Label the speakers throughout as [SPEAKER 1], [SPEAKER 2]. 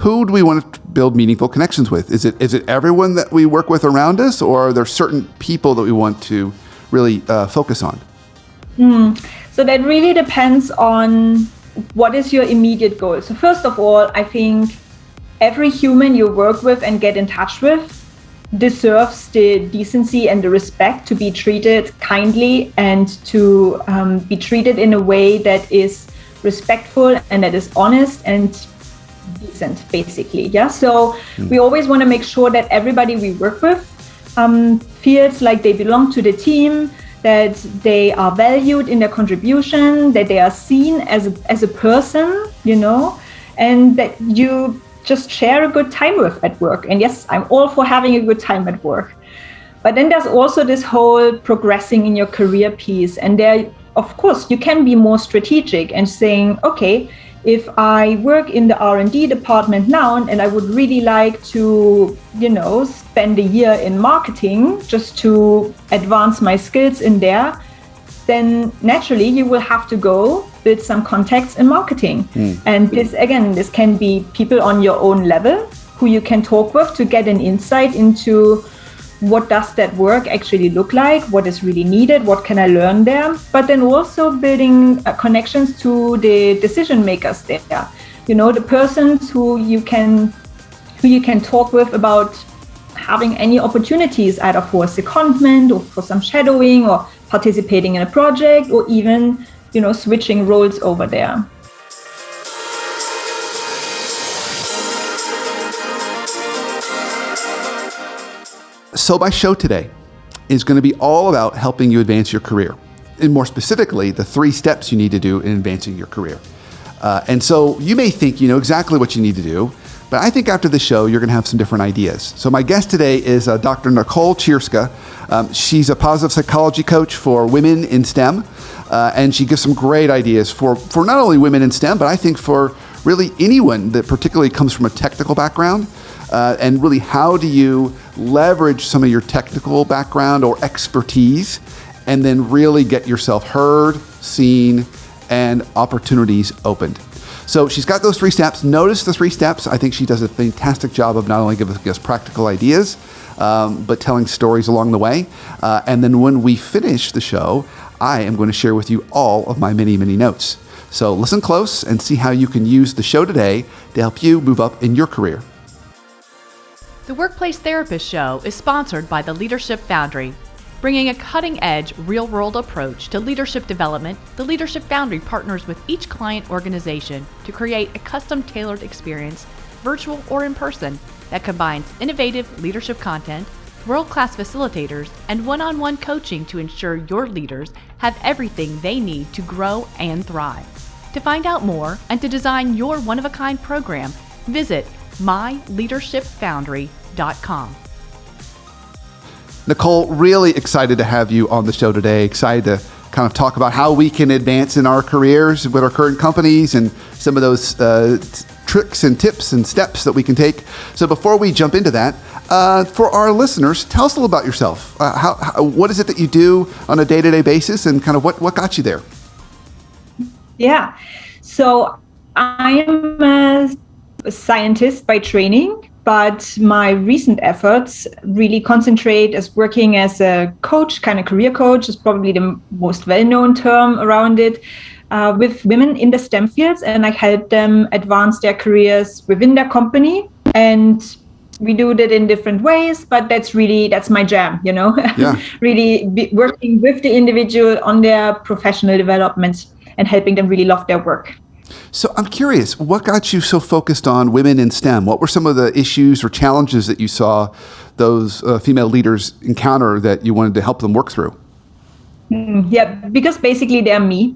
[SPEAKER 1] who do we want to build meaningful connections with? Is it everyone that we work with around us, or are there certain people that we want to really focus on?
[SPEAKER 2] So that really depends on what is your immediate goal. So first of all, I think every human you work with and get in touch with deserves the decency and the respect to be treated kindly and to be treated in a way that is respectful and that is honest and decent, basically. Yeah. So we always want to make sure that everybody we work with feels like they belong to the team, that they are valued in their contribution, that they are seen as a person, and that you just share a good time with at work. And yes, I'm all for having a good time at work. But then there's also this whole progressing in your career piece. And there, of course, you can be more strategic and saying, okay, if I work in the R&D department now and I would really like to, spend a year in marketing just to advance my skills in there, then naturally you will have to go build some contacts in marketing. And this can be people on your own level who you can talk with to get an insight into what does that work actually look like, what is really needed, what can I learn there, but then also building connections to the decision makers there. The persons who you can talk with about having any opportunities, either for a secondment or for some shadowing or participating in a project or even switching roles over there.
[SPEAKER 1] So my show today is going to be all about helping you advance your career, and more specifically, the 3 steps you need to do in advancing your career. And so you may think you know exactly what you need to do, but I think after the show, you're going to have some different ideas. So my guest today is Dr. Nicole Tschierske. She's a positive psychology coach for women in STEM, and she gives some great ideas for not only women in STEM, but I think for really anyone that particularly comes from a technical background. And really, how do you leverage some of your technical background or expertise and then really get yourself heard, seen, and opportunities opened? So she's got those 3 steps. Notice the 3 steps. I think she does a fantastic job of not only giving us practical ideas, but telling stories along the way. And then when we finish the show, I am going to share with you all of my many, many notes. So listen close and see how you can use the show today to help you move up in your career.
[SPEAKER 3] The Workplace Therapist Show is sponsored by the Leadership Foundry. Bringing a cutting-edge, real-world approach to leadership development, the Leadership Foundry partners with each client organization to create a custom-tailored experience, virtual or in person, that combines innovative leadership content, world-class facilitators, and one-on-one coaching to ensure your leaders have everything they need to grow and thrive. To find out more and to design your one-of-a-kind program, visit myleadershipfoundry.com.
[SPEAKER 1] Nicole, really excited to have you on the show today. Excited to kind of talk about how we can advance in our careers with our current companies and some of those tricks and tips and steps that we can take. So before we jump into that, for our listeners, tell us a little about yourself. What is it that you do on a day-to-day basis and kind of what got you there?
[SPEAKER 2] Yeah, so I am a scientist by training, but my recent efforts really concentrate as working as a coach, kind of career coach is probably the most well-known term around it, with women in the STEM fields. And I help them advance their careers within their company. And we do that in different ways, but that's my jam, Yeah. Really working with the individual on their professional development and helping them really love their work.
[SPEAKER 1] So I'm curious, what got you so focused on women in STEM? What were some of the issues or challenges that you saw those female leaders encounter that you wanted to help them work through?
[SPEAKER 2] Yeah, because basically they're me.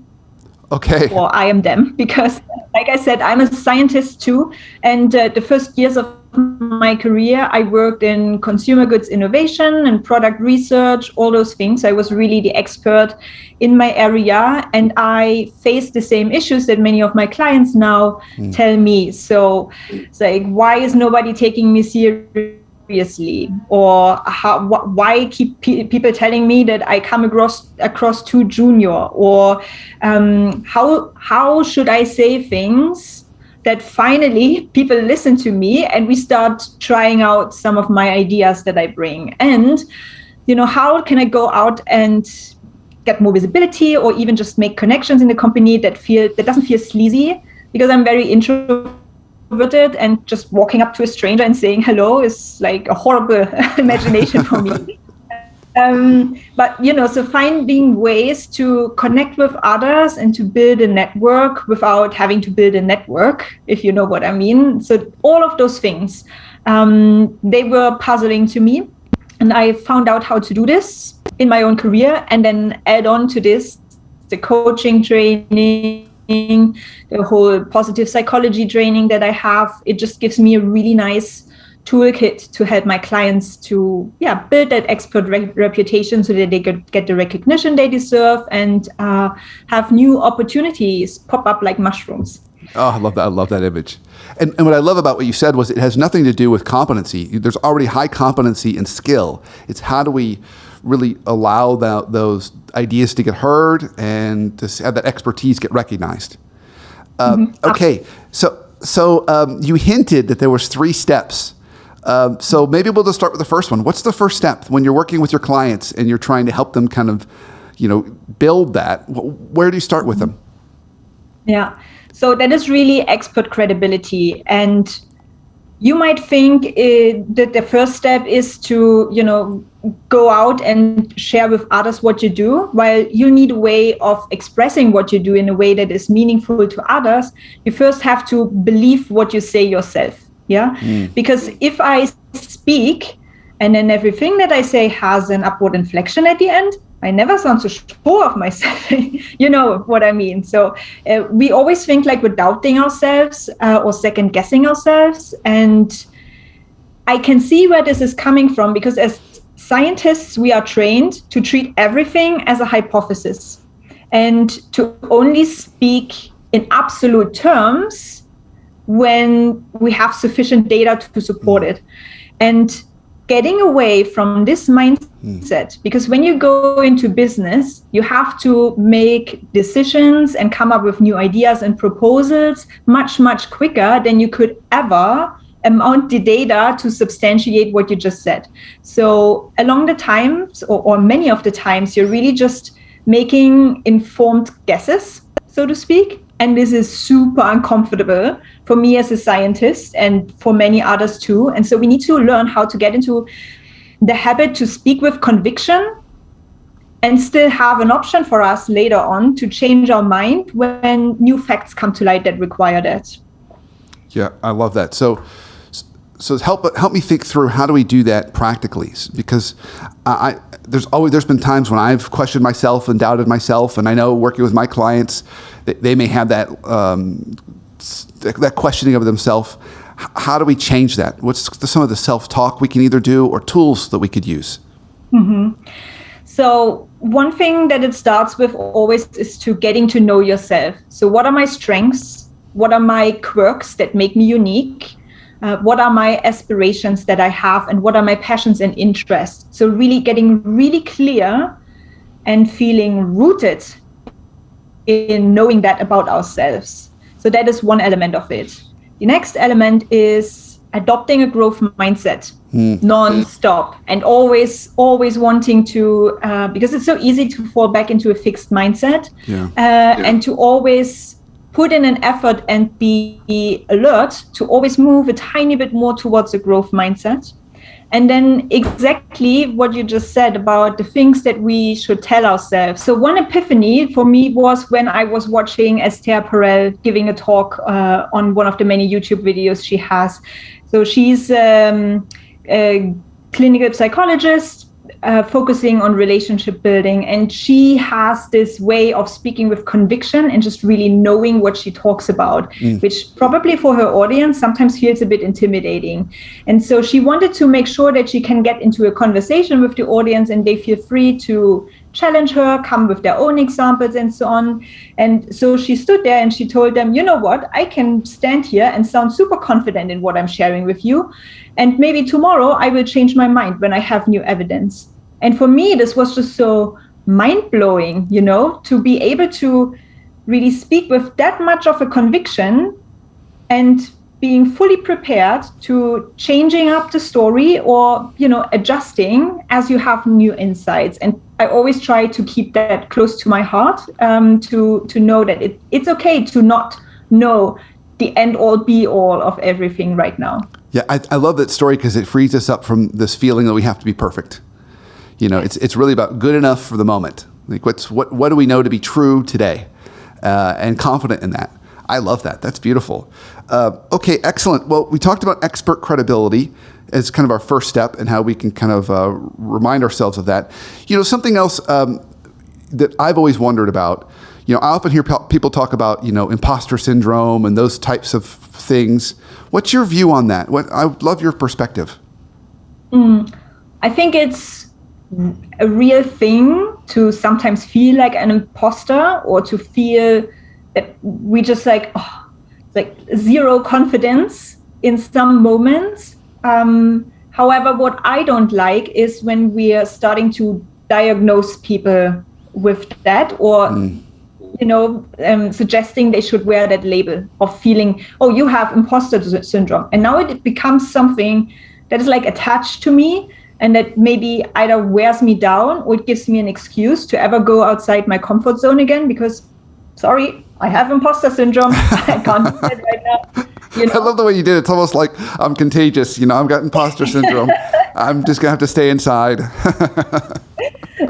[SPEAKER 1] Okay.
[SPEAKER 2] Or I am them, because like I said, I'm a scientist too. And the first years of my career, I worked in consumer goods innovation and product research, all those things. I was really the expert in my area, and I faced the same issues that many of my clients now tell me. So it's like, why is nobody taking me seriously? Or why keep people telling me that I come across too junior? Or how should I say things that finally people listen to me and we start trying out some of my ideas that I bring. And, how can I go out and get more visibility or even just make connections in the company that doesn't feel sleazy, because I'm very introverted, and just walking up to a stranger and saying hello is like a horrible imagination for me. But, so finding ways to connect with others and to build a network without having to build a network, if you know what I mean. So all of those things, they were puzzling to me. And I found out how to do this in my own career, and then add on to this the coaching training, the whole positive psychology training that I have. It just gives me a really nice toolkit to help my clients to build that expert reputation so that they get the recognition they deserve and have new opportunities pop up like mushrooms.
[SPEAKER 1] Oh, I love that. I love that image. And what I love about what you said was it has nothing to do with competency. There's already high competency and skill. It's how do we really allow those ideas to get heard and to have that expertise get recognized. Okay, so you hinted that there was 3 steps. So maybe we'll just start with the first one. What's the first step when you're working with your clients and you're trying to help them kind of, build that? Where do you start with them?
[SPEAKER 2] Yeah, so that is really expert credibility. And you might think that the first step is to, go out and share with others what you do. While you need a way of expressing what you do in a way that is meaningful to others, you first have to believe what you say yourself. Yeah, because if I speak and then everything that I say has an upward inflection at the end, I never sound so sure of myself. You know what I mean? So we always think like we're doubting ourselves or second guessing ourselves. And I can see where this is coming from, because as scientists, we are trained to treat everything as a hypothesis and to only speak in absolute terms when we have sufficient data to support it. And getting away from this mindset, because when you go into business, you have to make decisions and come up with new ideas and proposals much, much quicker than you could ever amount the data to substantiate what you just said. So along the times, or many of the times, you're really just making informed guesses, so to speak. And this is super uncomfortable for me as a scientist and for many others too. And so we need to learn how to get into the habit to speak with conviction and still have an option for us later on to change our mind when new facts come to light that require that.
[SPEAKER 1] Yeah, I love that. So help me think through, how do we do that practically? Because there's been times when I've questioned myself and doubted myself, and I know working with my clients, they may have that questioning of themselves. How do we change that? What's some of the self-talk we can either do or tools that we could use?
[SPEAKER 2] Mm-hmm. So one thing that it starts with always is to getting to know yourself. So what are my strengths? What are my quirks that make me unique? What are my aspirations that I have, and what are my passions and interests? So really getting really clear and feeling rooted in knowing that about ourselves. So that is one element of it. The next element is adopting a growth mindset, non-stop, and always wanting to, because it's so easy to fall back into a fixed mindset, and to always put in an effort and be alert to always move a tiny bit more towards a growth mindset. And then exactly what you just said about the things that we should tell ourselves. So one epiphany for me was when I was watching Esther Perel giving a talk on one of the many YouTube videos she has. So she's a clinical psychologist, focusing on relationship building, and she has this way of speaking with conviction and just really knowing what she talks about, which probably for her audience sometimes feels a bit intimidating. And so she wanted to make sure that she can get into a conversation with the audience and they feel free to challenge her, come with their own examples and so on. And so she stood there and she told them, you know what, I can stand here and sound super confident in what I'm sharing with you. And maybe tomorrow I will change my mind when I have new evidence. And for me, this was just so mind-blowing, to be able to really speak with that much of a conviction and being fully prepared to changing up the story or, adjusting as you have new insights. And I always try to keep that close to my heart, to know that it's okay to not know the end all be all of everything right now.
[SPEAKER 1] Yeah, I love that story because it frees us up from this feeling that we have to be perfect. It's really about good enough for the moment. Like what do we know to be true today, and confident in that. I love that. That's beautiful. Okay, excellent. Well, we talked about expert credibility as kind of our first step and how we can kind of remind ourselves of that. Something else that I've always wondered about, I often hear people talk about, imposter syndrome and those types of things. What's your view on that? I would love your perspective.
[SPEAKER 2] I think it's a real thing to sometimes feel like an imposter or to feel that we just like zero confidence in some moments. However, what I don't like is when we are starting to diagnose people with that or, suggesting they should wear that label of feeling, oh, you have imposter syndrome. And now it becomes something that is like attached to me and that maybe either wears me down or it gives me an excuse to ever go outside my comfort zone again because, sorry, I have imposter syndrome. I can't do that right now.
[SPEAKER 1] I love the way you did it. It's almost like I'm contagious. I've got imposter syndrome. I'm just going to have to stay inside.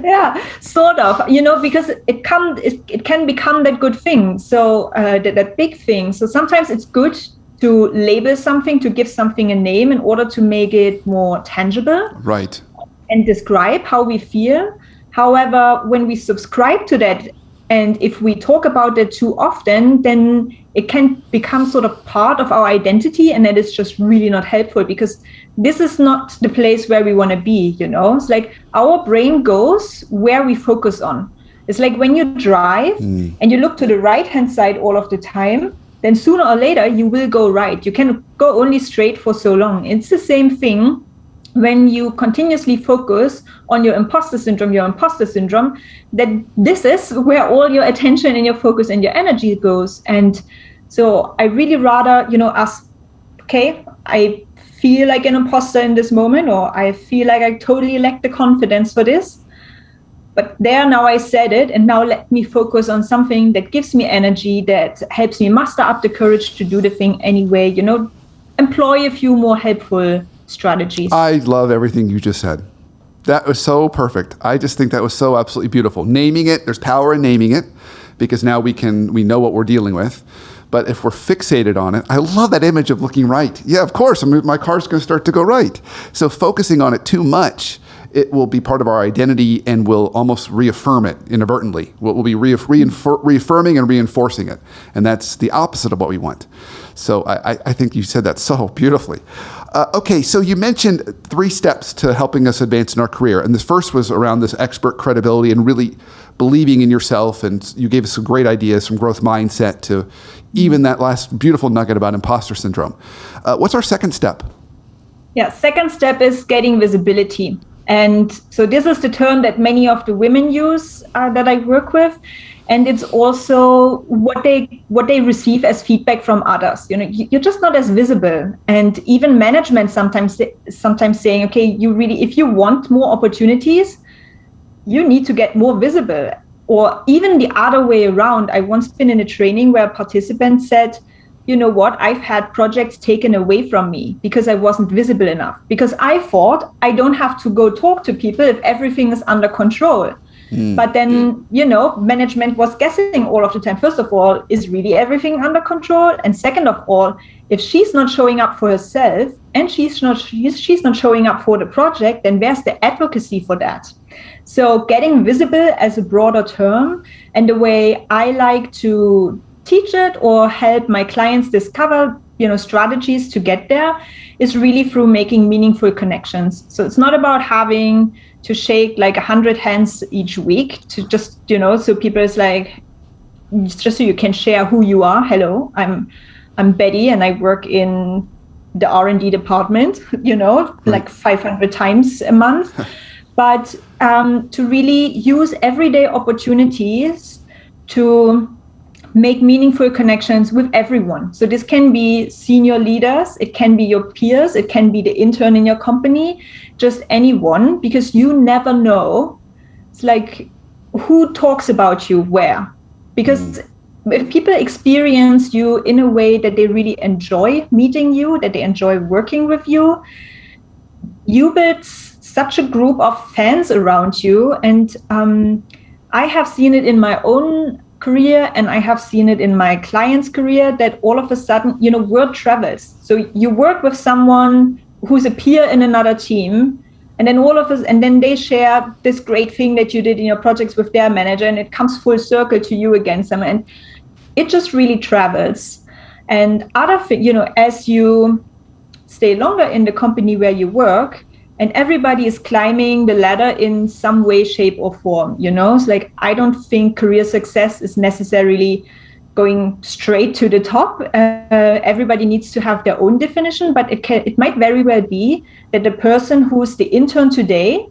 [SPEAKER 2] Yeah, sort of, because it can become that good thing. So that big thing. So sometimes it's good to label something, to give something a name in order to make it more tangible.
[SPEAKER 1] Right.
[SPEAKER 2] And describe how we feel. However, when we subscribe to that, and if we talk about it too often, then it can become sort of part of our identity. And that is just really not helpful because this is not the place where we want to be, It's like our brain goes where we focus on. It's like when you drive and you look to the right-hand side all of the time, then sooner or later you will go right. You can go only straight for so long. It's the same thing when you continuously focus on your imposter syndrome, that this is where all your attention and your focus and your energy goes. And so I really rather, ask, okay, I feel like an imposter in this moment, or I feel like I totally lack the confidence for this. But now I said it, and now let me focus on something that gives me energy, that helps me muster up the courage to do the thing anyway, employ a few more helpful strategies.
[SPEAKER 1] I love everything you just said. That was so perfect. I just think that was so absolutely beautiful. Naming it, there's power in naming it because now we know what we're dealing with. But if we're fixated on it, I love that image of looking right. Yeah, of course, my car's going to start to go right. So focusing on it too much, it will be part of our identity and will almost reaffirm it inadvertently. We'll be reaffirming and reinforcing it. And that's the opposite of what we want. So I think you said that so beautifully. Okay, so you mentioned 3 steps to helping us advance in our career. And this first was around this expert credibility and really believing in yourself. And you gave us some great ideas, some growth mindset to even that last beautiful nugget about imposter syndrome. What's our second step?
[SPEAKER 2] Yeah, second step is getting visibility. And so this is the term that many of the women use that I work with. And it's also what they receive as feedback from others. You're just not as visible. And even management sometimes saying, okay, if you want more opportunities, you need to get more visible. Or even the other way around. I once been in a training where a participant said, you know what, I've had projects taken away from me because I wasn't visible enough. Because I thought I don't have to go talk to people if everything is under control. But then, management was guessing all of the time. First of all, is really everything under control? And second of all, if she's not showing up for herself and she's not showing up for the project, then where's the advocacy for that? So getting visible as a broader term, and the way I like to teach it or help my clients discover, strategies to get there is really through making meaningful connections. So it's not about having to shake like 100 hands each week to just, so people is like, just so you can share who you are. Hello, I'm Betty and I work in the R&D department, like 500 times a month. But to really use everyday opportunities to make meaningful connections with everyone. So this can be senior leaders, it can be your peers, it can be the intern in your company, just anyone, because you never know. It's like who talks about you where. Because if people experience you in a way that they really enjoy meeting you, that they enjoy working with you, you build such a group of fans around you. And I have seen it in my own career, and I have seen it in my client's career, that all of a sudden, word travels. So you work with someone who's a peer in another team, and then they share this great thing that you did in your projects with their manager, and it comes full circle to you again. And it just really travels. And as you stay longer in the company where you work, and everybody is climbing the ladder in some way, shape, or form, It's like, I don't think career success is necessarily going straight to the top. Everybody needs to have their own definition, but it might very well be that the person who's the intern today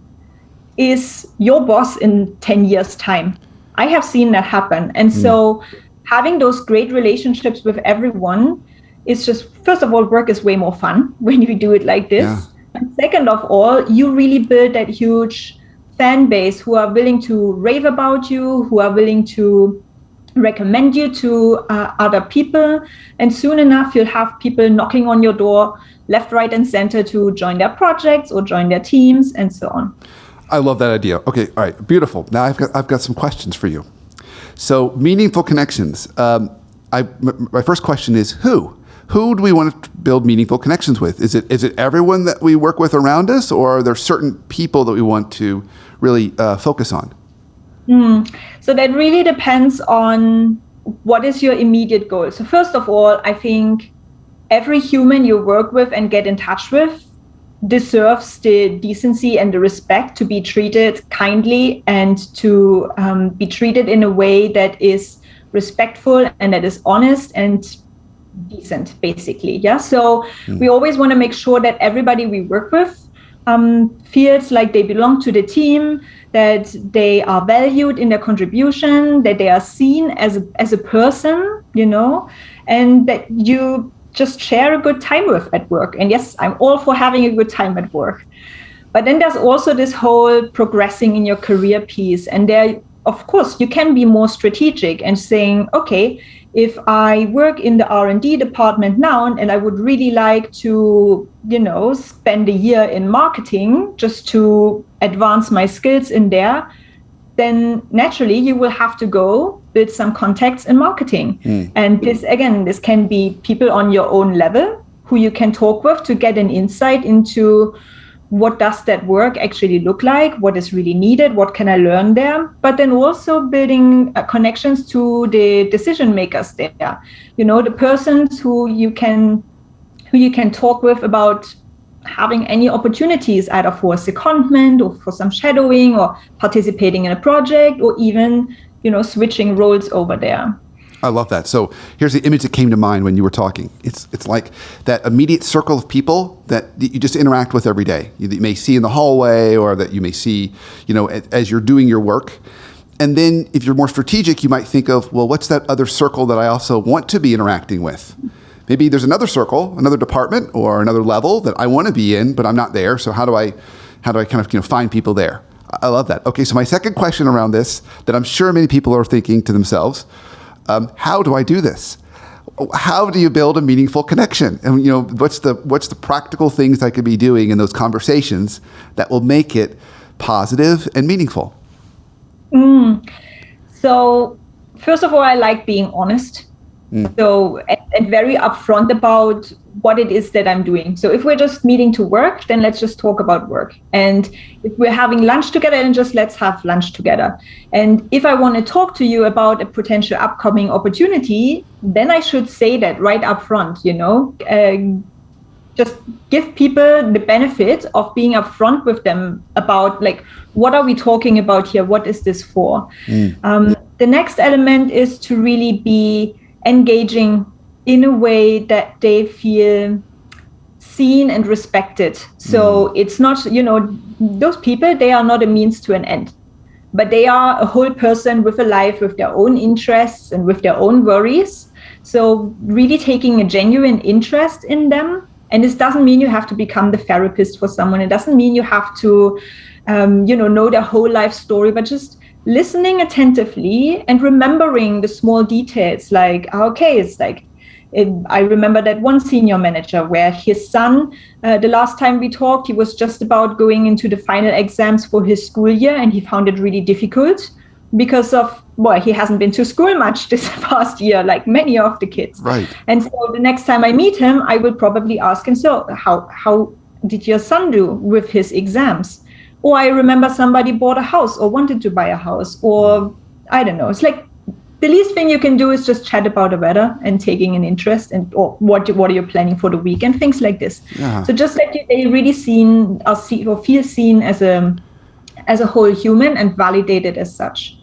[SPEAKER 2] is your boss in 10 years' time. I have seen that happen. And so having those great relationships with everyone is just, first of all, work is way more fun when you do it like this.
[SPEAKER 1] Yeah.
[SPEAKER 2] And second of all, you really build that huge fan base who are willing to rave about you, who are willing to recommend you to other people. And soon enough, you'll have people knocking on your door left, right, and center to join their projects or join their teams and so on.
[SPEAKER 1] I love that idea. Okay, all right, beautiful. Now I've got some questions for you. So meaningful connections. My first question is who? Who do we want to build meaningful connections with? Is it everyone that we work with around us, or are there certain people that we want to really focus on?
[SPEAKER 2] So that really depends on what is your immediate goal. So first of all, I think every human you work with and get in touch with deserves the decency and the respect to be treated kindly and to be treated in a way that is respectful and that is honest and decent, basically. Yeah. So we always want to make sure that everybody we work with feels like they belong to the team, that they are valued in their contribution, that they are seen as a person, and that you just share a good time with at work. And yes, I'm all for having a good time at work. But then there's also this whole progressing in your career piece. And there, of course, you can be more strategic and saying, okay, if I work in the R&D department now and I would really like to, spend a year in marketing just to advance my skills in there, then naturally you will have to go build some contacts in marketing. And this can be people on your own level who you can talk with to get an insight into what does that work actually look like, what is really needed, what can I learn there, but then also building connections to the decision makers there, the persons who you can talk with about having any opportunities, either for a secondment or for some shadowing or participating in a project or even, switching roles over there.
[SPEAKER 1] I love that. So here's the image that came to mind when you were talking. It's like that immediate circle of people that you just interact with every day, that you may see in the hallway or that you may see, as you're doing your work. And then if you're more strategic, you might think of, well, what's that other circle that I also want to be interacting with? Maybe there's another circle, another department or another level that I want to be in, but I'm not there. So how do I kind of find people there? I love that. Okay, so my second question around this that I'm sure many people are thinking to themselves, how do I do this? How do you build a meaningful connection? And what's the practical things I could be doing in those conversations that will make it positive and meaningful?
[SPEAKER 2] So first of all, I like being honest. So and very upfront about what it is that I'm doing. So if we're just meeting to work, then let's just talk about work. And if we're having lunch together, then just let's have lunch together. And if I want to talk to you about a potential upcoming opportunity, then I should say that right up front, just give people the benefit of being upfront with them about what are we talking about here? What is this for? The next element is to really be engaging in a way that they feel seen and respected. So it's not, those people, they are not a means to an end. but they are a whole person with a life, with their own interests and with their own worries. So really taking a genuine interest in them. And this doesn't mean you have to become the therapist for someone. It doesn't mean you have to, know their whole life story, but just listening attentively and remembering the small details. Like, okay, it's like, I remember that one senior manager where his son, the last time we talked, he was just about going into the final exams for his school year, and he found it really difficult because of, he hasn't been to school much this past year, like many of the kids.
[SPEAKER 1] Right.
[SPEAKER 2] And so the next time I meet him, I will probably ask him, so how did your son do with his exams? Or I remember somebody bought a house or wanted to buy a house, or I don't know. It's like the least thing you can do is just chat about the weather and taking an interest, and or what are you planning for the weekend, things like this.
[SPEAKER 1] Yeah.
[SPEAKER 2] So just that they really feel seen as a whole human and validated as such.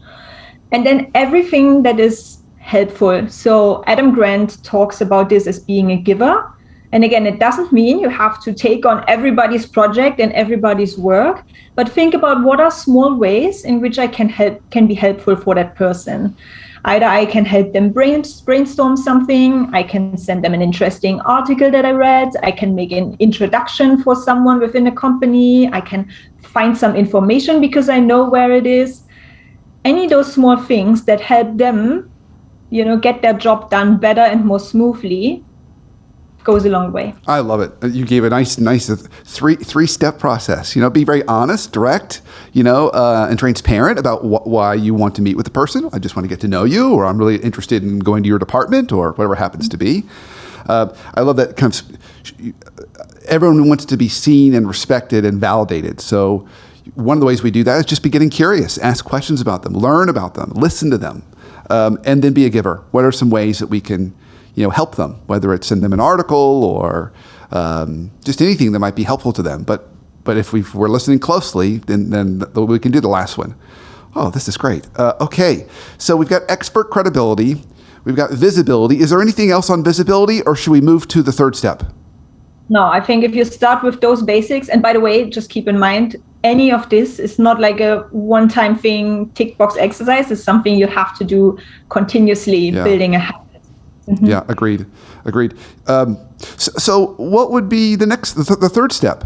[SPEAKER 2] And then everything that is helpful. So Adam Grant talks about this as being a giver. And again, it doesn't mean you have to take on everybody's project and everybody's work, but think about what are small ways in which I can be helpful for that person. Either I can help them brainstorm something, I can send them an interesting article that I read, I can make an introduction for someone within a company, I can find some information because I know where it is. Any of those small things that help them, get their job done better and more smoothly goes a long way.
[SPEAKER 1] I love it. You gave a nice three-step process. Be very honest, direct, and transparent about why you want to meet with the person. I just want to get to know you, or I'm really interested in going to your department, or whatever happens to be. I love that kind of, everyone wants to be seen and respected and validated. So one of the ways we do that is just be getting curious, ask questions about them, learn about them, listen to them, and then be a giver. What are some ways that we can help them, whether it's send them an article or just anything that might be helpful to them. But if we're listening closely, then we can do the last one. Oh, this is great. Okay, so we've got expert credibility. We've got visibility. Is there anything else on visibility, or should we move to the third step?
[SPEAKER 2] No, I think if you start with those basics, and by the way, just keep in mind, any of this is not like a one-time thing, tick box exercise. It's something you have to do continuously, building a habit. Mm-hmm.
[SPEAKER 1] Yeah, agreed. So what would be the third step?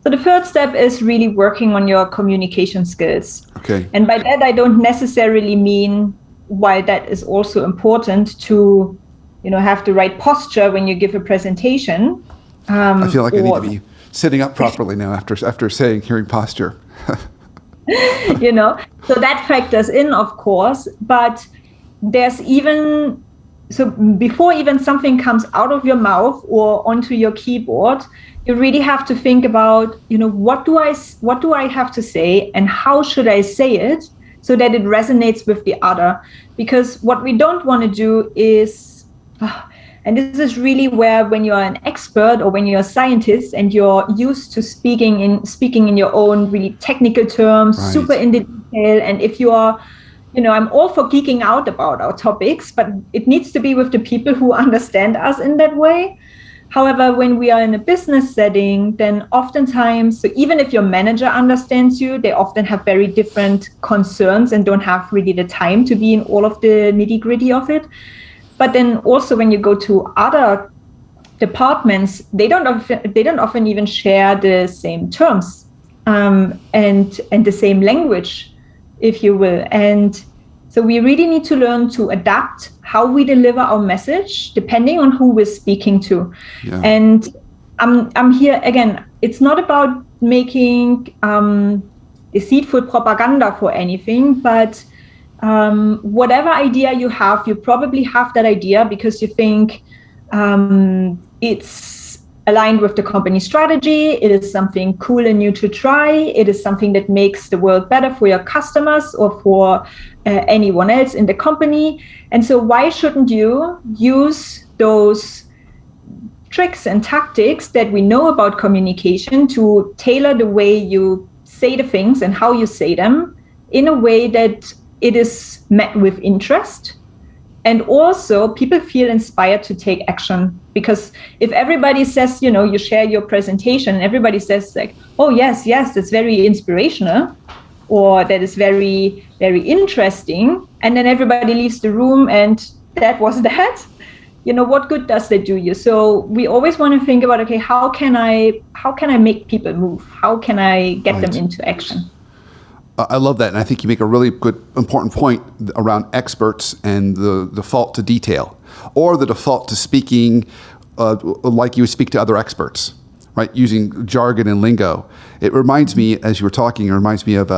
[SPEAKER 2] So the third step is really working on your communication skills.
[SPEAKER 1] Okay.
[SPEAKER 2] And by that, I don't necessarily mean, while that is also important, to have the right posture when you give a presentation.
[SPEAKER 1] I feel like I need to be sitting up properly now after hearing posture.
[SPEAKER 2] So that factors in, of course, but there's so before even something comes out of your mouth or onto your keyboard, you really have to think about, what do I have to say and how should I say it so that it resonates with the other? Because what we don't want to do is, and this is really where when you're an expert or when you're a scientist and you're used to speaking in your own really technical terms, right, super in the detail, and if you are, I'm all for geeking out about our topics, but it needs to be with the people who understand us in that way. However, when we are in a business setting, then oftentimes, so even if your manager understands you, they often have very different concerns and don't have really the time to be in all of the nitty-gritty of it. But then also when you go to other departments, they don't often even share the same terms and the same language, if you will. And so we really need to learn to adapt how we deliver our message depending on who we're speaking to. Yeah. And I'm here again, it's not about making deceitful propaganda for anything, but whatever idea you have, you probably have that idea because you think it's aligned with the company strategy. It is something cool and new to try. It is something that makes the world better for your customers or for anyone else in the company. And so why shouldn't you use those tricks and tactics that we know about communication to tailor the way you say the things and how you say them in a way that it is met with interest, and also people feel inspired to take action. Because if everybody says, you share your presentation and everybody says like, oh, yes, that's very inspirational, or that is very, very interesting, and then everybody leaves the room and that was that, what good does that do you? So we always want to think about, okay, how can I make people move? How can I get them into action?
[SPEAKER 1] I love that. And I think you make a really good, important point around experts and the default to detail, or the default to speaking like you would speak to other experts, right? Using jargon and lingo. It reminds me, as you were talking, it reminds me of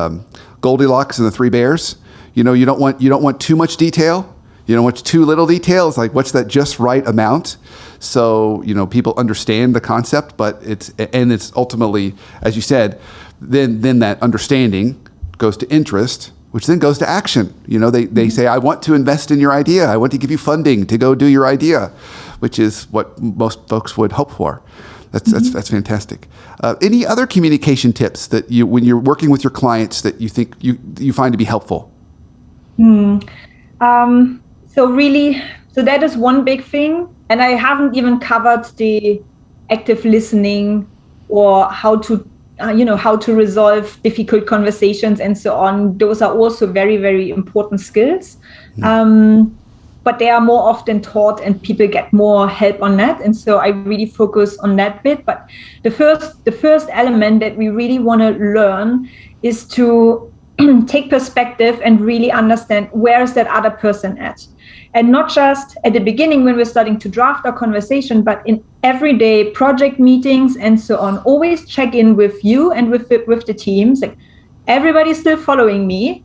[SPEAKER 1] Goldilocks and the Three Bears. You don't want too much detail. You don't want too little detail. It's like, what's that just right amount? So, people understand the concept, but it's ultimately, as you said, then that understanding goes to interest, which then goes to action. They say, I want to invest in your idea. I want to give you funding to go do your idea, which is what most folks would hope for. That's fantastic. Any other communication tips that when you're working with your clients that you think you find to be helpful?
[SPEAKER 2] So that is one big thing. And I haven't even covered the active listening or how to resolve difficult conversations and so on. Those are also very, very important skills. But they are more often taught and people get more help on that. And so I really focus on that bit. But the first element that we really want to learn is to take perspective and really understand where is that other person at. And not just at the beginning when we're starting to draft our conversation, but in everyday project meetings and so on. Always check in with you and with the teams. Like, everybody's still following me.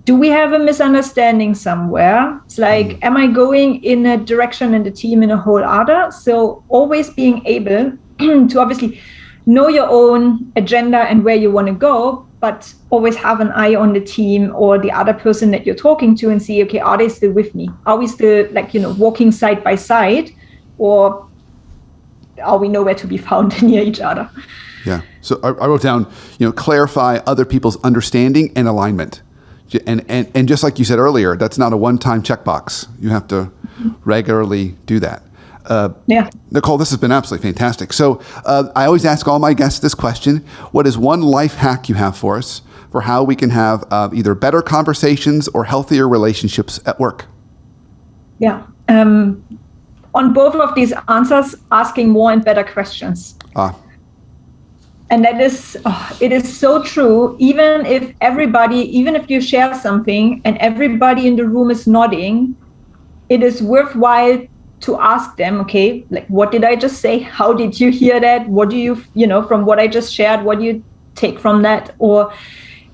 [SPEAKER 2] Do we have a misunderstanding somewhere? It's like, am I going in a direction and the team in a whole other? So always being able to obviously know your own agenda and where you want to go, but always have an eye on the team or the other person that you're talking to and see, okay, are they still with me? Are we still walking side by side, or are we nowhere to be found near each other?
[SPEAKER 1] Yeah. So I wrote down, clarify other people's understanding and alignment. And just like you said earlier, that's not a one-time checkbox. You have to regularly do that. Nicole, this has been absolutely fantastic. So I always ask all my guests this question: what is one life hack you have for us for how we can have either better conversations or healthier relationships at work?
[SPEAKER 2] Yeah. On both of these answers, asking more and better questions. And that is, it is so true. Even if you share something and everybody in the room is nodding, it is worthwhile to ask them, okay, like, what did I just say? How did you hear that? What do you, from what I just shared, what do you take from that? Or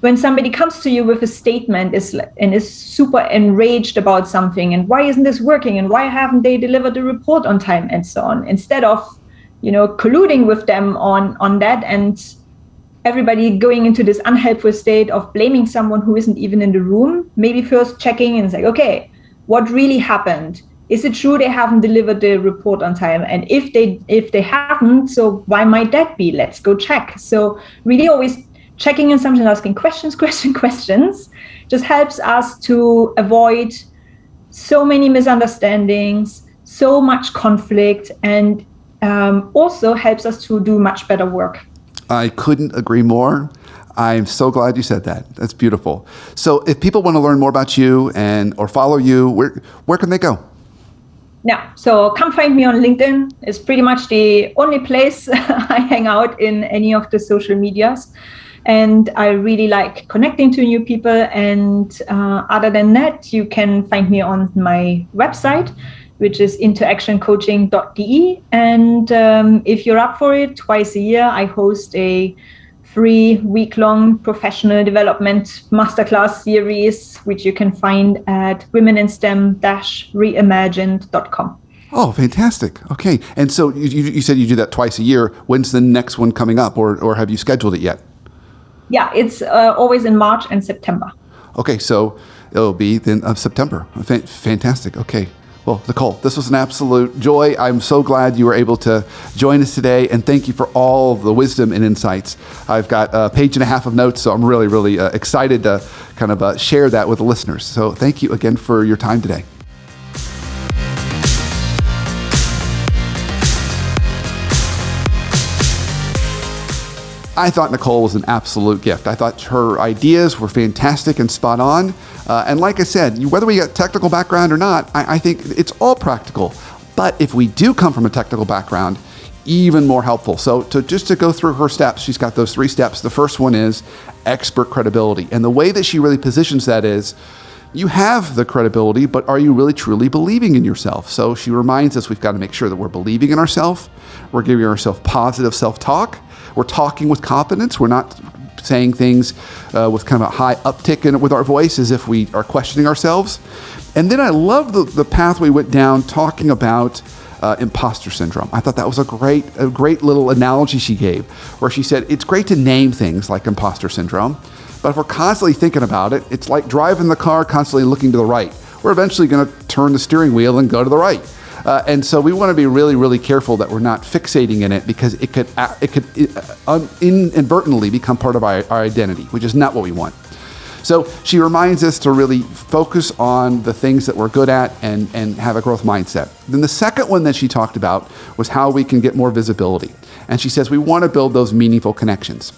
[SPEAKER 2] when somebody comes to you with a statement and is super enraged about something, and why isn't this working? And why haven't they delivered the report on time and so on? Instead of, colluding with them on that and everybody going into this unhelpful state of blaming someone who isn't even in the room, maybe first checking and say, okay, what really happened? Is it true they haven't delivered the report on time? And if they haven't, so why might that be? Let's go check. So really always checking in something, asking questions just helps us to avoid so many misunderstandings, so much conflict, and also helps us to do much better work.
[SPEAKER 1] I couldn't agree more. I'm so glad you said that. That's beautiful. So if people want to learn more about you or follow you, where can they go?
[SPEAKER 2] Yeah, so come find me on LinkedIn. It's pretty much the only place I hang out in any of the social medias. And I really like connecting to new people. And other than that, you can find me on my website, which is interactioncoaching.de. And if you're up for it, twice a year, I host a 3-week-long professional development masterclass series, which you can find at womeninstem-reimagined.com.
[SPEAKER 1] Oh, fantastic. Okay. And so you said you do that twice a year. When's the next one coming up, or have you scheduled it yet?
[SPEAKER 2] Yeah, it's always in March and September.
[SPEAKER 1] Okay, so it'll be then of September. Fantastic. Okay. Well, Nicole, this was an absolute joy. I'm so glad you were able to join us today, and thank you for all the wisdom and insights. I've got a page and a half of notes, so I'm really, really excited to kind of share that with the listeners. So thank you again for your time today. I thought Nicole was an absolute gift. I thought her ideas were fantastic and spot on. And like I said, whether we got technical background or not, I think it's all practical. But if we do come from a technical background, even more helpful. So just to go through her steps, she's got those 3 steps. The first one is expert credibility. And the way that she really positions that is, you have the credibility, but are you really truly believing in yourself? So she reminds us we've got to make sure that we're believing in ourselves. We're giving ourselves positive self-talk. We're talking with confidence. We're not saying things with kind of a high uptick in it with our voice as if we are questioning ourselves. And then I love the path we went down talking about imposter syndrome. I thought that was a great little analogy she gave, where she said it's great to name things like imposter syndrome, but if we're constantly thinking about it, it's like driving the car constantly looking to the right. We're eventually going to turn the steering wheel and go to the right. And so we want to be really, really careful that we're not fixating in it, because it could inadvertently become part of our identity, which is not what we want. So she reminds us to really focus on the things that we're good at and have a growth mindset. Then the second one that she talked about was how we can get more visibility. And she says we want to build those meaningful connections.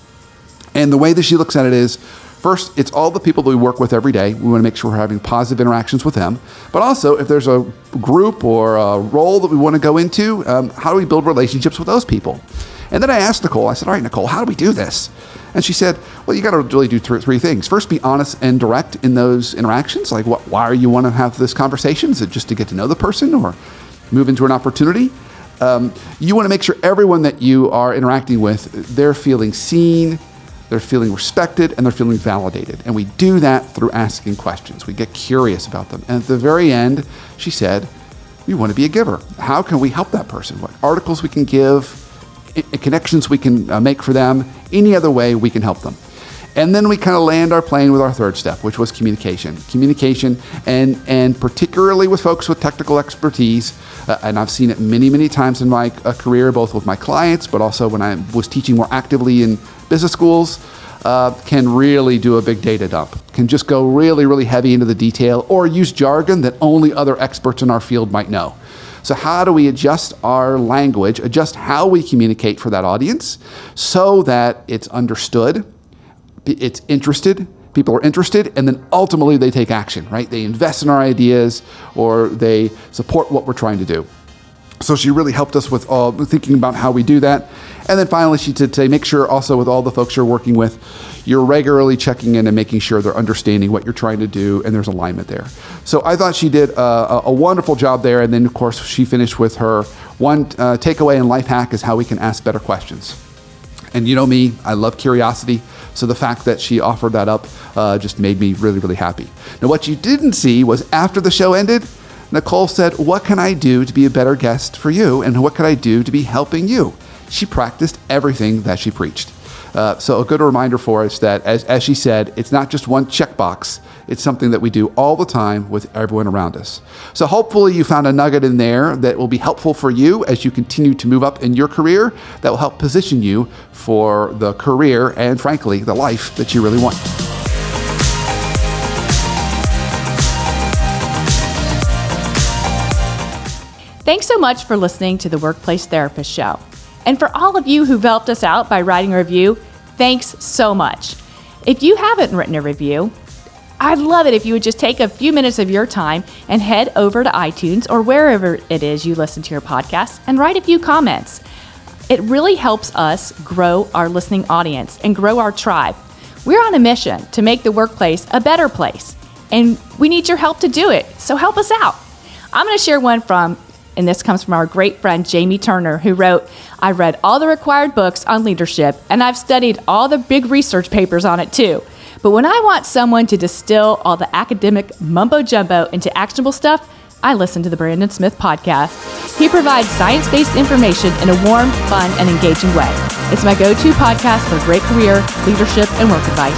[SPEAKER 1] And the way that she looks at it is, first, it's all the people that we work with every day. We want to make sure we're having positive interactions with them. But also, if there's a group or a role that we want to go into, how do we build relationships with those people? And then I asked Nicole, I said, all right, Nicole, how do we do this? And she said, well, you got to really do 3 things. First, be honest and direct in those interactions. Like, why are you want to have this conversation? Is it just to get to know the person or move into an opportunity? You want to make sure everyone that you are interacting with, they're feeling seen, they're feeling respected, and they're feeling validated. And we do that through asking questions. We get curious about them. And at the very end, she said, we want to be a giver. How can we help that person? What articles we can give, connections we can make for them, any other way we can help them. And then we kind of land our plane with our third step, which was communication. Communication, and particularly with folks with technical expertise, and I've seen it many, many times in my career, both with my clients, but also when I was teaching more actively in business schools, can really do a big data dump, can just go really, really heavy into the detail, or use jargon that only other experts in our field might know. So how do we adjust our language, adjust how we communicate for that audience so that it's understood, it's interested, people are interested, and then ultimately they take action, right? They invest in our ideas or they support what we're trying to do. So she really helped us with thinking about how we do that. And then finally, she did say, make sure also with all the folks you're working with, you're regularly checking in and making sure they're understanding what you're trying to do and there's alignment there. So I thought she did a wonderful job there. And then, of course, she finished with her one takeaway and life hack is how we can ask better questions. And you know me, I love curiosity. So the fact that she offered that up just made me really, really happy. Now, what you didn't see was after the show ended, Nicole said, what can I do to be a better guest for you? And what can I do to be helping you? She practiced everything that she preached. So a good reminder for us that, as she said, it's not just one checkbox. It's something that we do all the time with everyone around us. So hopefully you found a nugget in there that will be helpful for you as you continue to move up in your career, that will help position you for the career and, frankly, the life that you really want.
[SPEAKER 3] Thanks so much for listening to the Workplace Therapist Show. And for all of you who've helped us out by writing a review, thanks so much. If you haven't written a review, I'd love it if you would just take a few minutes of your time and head over to iTunes or wherever it is you listen to your podcast and write a few comments. It really helps us grow our listening audience and grow our tribe. We're on a mission to make the workplace a better place, and we need your help to do it, so help us out. I'm going to share one and this comes from our great friend, Jamie Turner, who wrote, I read all the required books on leadership, and I've studied all the big research papers on it too. But when I want someone to distill all the academic mumbo-jumbo into actionable stuff, I listen to the Brandon Smith podcast. He provides science-based information in a warm, fun, and engaging way. It's my go-to podcast for great career, leadership, and work advice.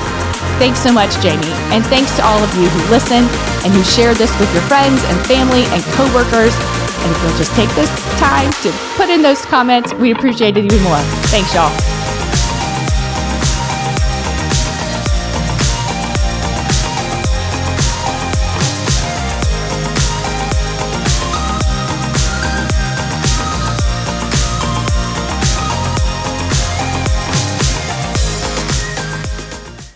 [SPEAKER 3] Thanks so much, Jamie, and thanks to all of you who listen and who share this with your friends and family and coworkers. And if you'll just take this time to put in those comments, we'd appreciate it even more. Thanks, y'all.